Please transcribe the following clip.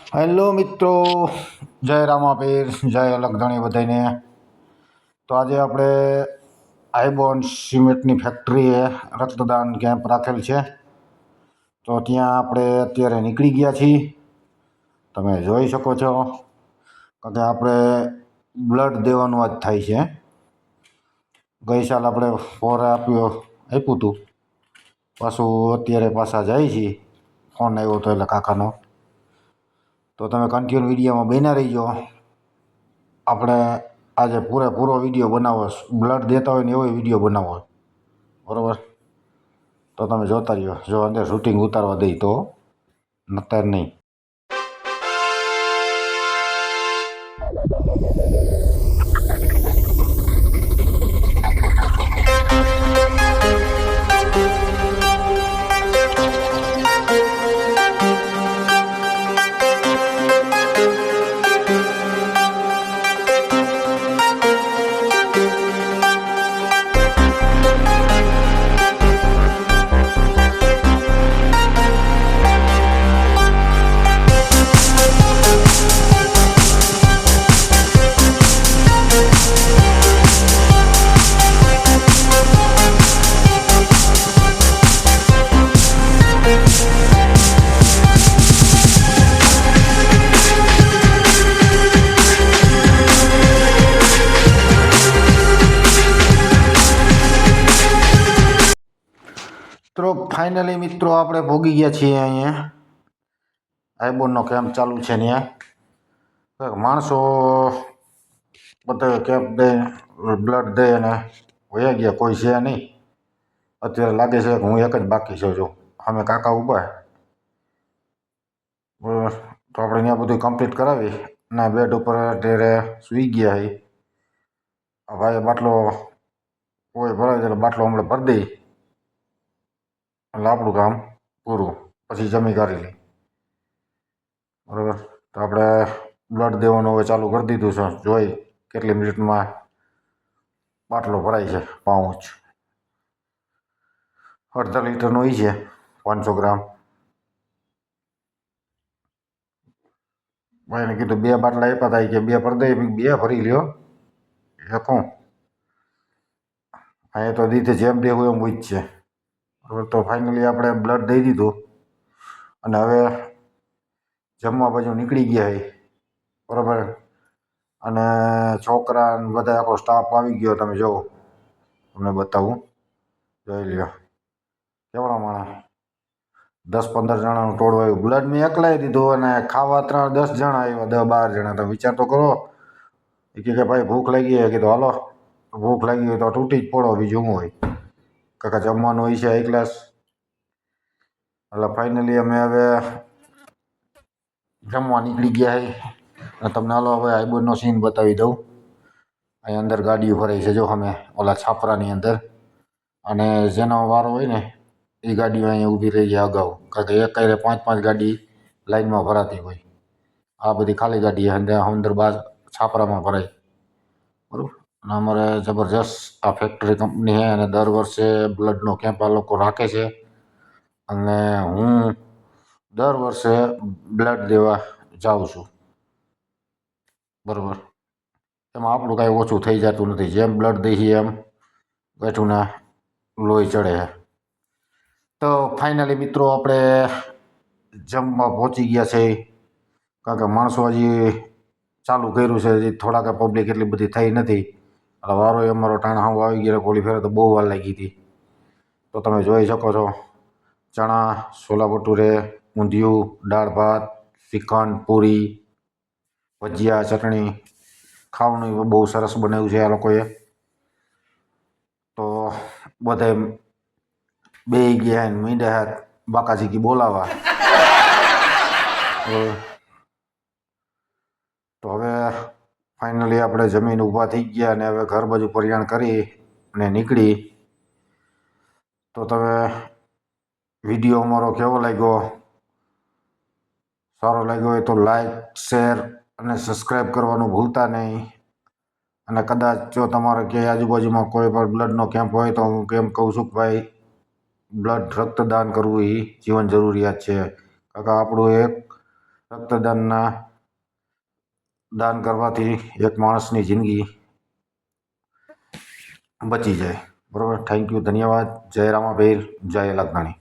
Hello મિત્રો, જય રામાપીર, જય અલગધણી બધાને. તો આજે આપણે આઈબોન સિમેન્ટની ફેક્ટરીએ રક્તદાન કેમ્પ રાખેલ છે. તો ત્યાં આપણે અત્યારે નીકળી ગયા છીએ. તમે જોઈ શકો છો કે આપણે બ્લડ દેવાનું આજ થાય છે. ગઈ સાલ આપણે આપ્યું હતું. પાછું અત્યારે પાછા જાય છીએ. ફોન આવ્યો હતો એટલે કાકાનો. તો તમે કન્ટિન્યુ વિડીયોમાં બન્યા રહીજો. આપણે આજે પૂરેપૂરો વિડીયો બનાવો, બ્લડ દેતા હોય ને એવો વિડીયો બનાવો, બરાબર? તો તમે જોતા રહ્યો. જો અંદર શૂટિંગ ઉતારવા દઈ તો નતર નહીં. તો ફાઇનલી મિત્રો આપણે ભોગી ગયા છીએ અહીંયા. આઈબોનનો કેમ્પ ચાલુ છે ત્યાં. માણસો બધા કેમ્પ દે, બ્લડ દે અને વયા ગયા, કોઈ છે નહીં. અત્યારે લાગે છે કે હું એક જ બાકી છું. જો અમે કાકા ઊભા. તો આપણે ત્યાં બધું કમ્પ્લીટ કરાવી અને બેડ ઉપર અત્યારે સૂઈ ગયા. ભાઈ બાટલો કોઈ ભરાય એટલે બાટલો હમણાં ભરી દઈ એટલે આપણું કામ પૂરું. પછી જમી કાઢી લઈ, બરાબર? તો આપણે બ્લડ દેવાનું હવે ચાલુ કરી દીધું છે. જોઈ કેટલી મિનિટમાં બાટલો ભરાય છે. પાઉચ 1.5 લીટરનો હોય છે, 500 ગ્રામ. ભાઈને કીધું 2 બાટલા આપ્યા હતા કે 2 ભરી દઈ, 2 ભરી લ્યો. એ કહું અહીંયા તો દીધે જેમ દેવું એમ હોય જ છે, બરાબર? તો ફાઇનલી આપણે બ્લડ દઈ દીધું અને હવે જમવા બાજુ નીકળી ગયા, બરાબર? અને છોકરા બધા આખો સ્ટાફ આવી ગયો. તમે જુઓ, તમને બતાવું, જોઈ લ્યો કેવડા માણસ. 10-15 જણાનું ટોળું આવ્યું. બ્લડ મેં એકલાઈ દીધું અને ખાવા 10 જણા આવ્યા, 10-12 જણા. તમે વિચાર તો કરો. એ કે ભાઈ ભૂખ લાગી હોય. કીધું હાલો, ભૂખ લાગી હોય તો તૂટી જ પડો, બીજું શું હોય? કાકા જમવાનું હોય છે 1 ગ્લાસ. એટલે ફાઇનલી અમે હવે જમવા નીકળી ગયા અને તમને હાલો હવે આઈબોનનો સીન બતાવી દઉં. અહીં અંદર ગાડીઓ ભરાઈ છે, જો અમે ઓલા છાપરાની અંદર. અને જેનો વારો હોય ને એ ગાડીઓ અહીંયા ઊભી રહી જાય અગાઉ, કારણ કે એક 5-5 ગાડી લાઈનમાં ભરાતી હોય. આ બધી ખાલી ગાડી અંદર બાર છાપરામાં ભરાય, બરાબર? અને અમારે જબરજસ્ત આ ફેક્ટરી કંપની છે અને દર વર્ષે બ્લડનો કેમ્પ આ લોકો રાખે છે. અને હું દર વર્ષે બ્લડ દેવા જાઉં છું, બરાબર? એમાં આપણું કાંઈ ઓછું થઈ જતું નથી. જેમ બ્લડ દઈએ એમ બેઠુંને લોહી ચડે છે. તો ફાઇનલી મિત્રો આપણે જમવા પહોંચી ગયા છે, કારણ કે માણસો હજી ચાલુ કર્યું છે. હજી થોડાક પબ્લિક એટલી બધી થઈ નથી. એટલે વારો અમારો ટાણા હાવ આવી ગયા. ગોળી ફેરે તો બહુ વાર લાગી હતી. તો તમે જોઈ શકો છો, ચણા, છોલા ભટુરે, ઊંધિયું, દાળ ભાત, શ્રીખંડ, પૂરી, ભજીયા, ચટણી. ખાવાનું બહુ સરસ બનાવ્યું છે આ લોકોએ. તો બધા બે ગયા મીંડા બાકાજીકી બોલાવા. તો હવે ફાઇનલી આપણે જમીન ઊભા થઈ ગયા અને હવે ઘર બાજુ પરિયાણ કરી અને નીકળી. તો તમે વિડીયો અમારો કેવો લાગ્યો? સારો લાગ્યો હોય તો લાઈક, શેર અને સબસ્ક્રાઈબ કરવાનું ભૂલતા નહીં. અને કદાચ જો તમારે ક્યાંય આજુબાજુમાં કોઈ પણ બ્લડનો કેમ્પ હોય તો હું કેમ કહું છું કે ભાઈ બ્લડ રક્તદાન કરવું એ જીવન જરૂરિયાત છે. કારણ કે આપણું એક રક્તદાનના દાન કરવાથી એક માણસની જિંદગી બચી જાય. બરાબર. થેન્ક યુ, ધન્યવાદ. જય રામાપીર, જય લખધણી.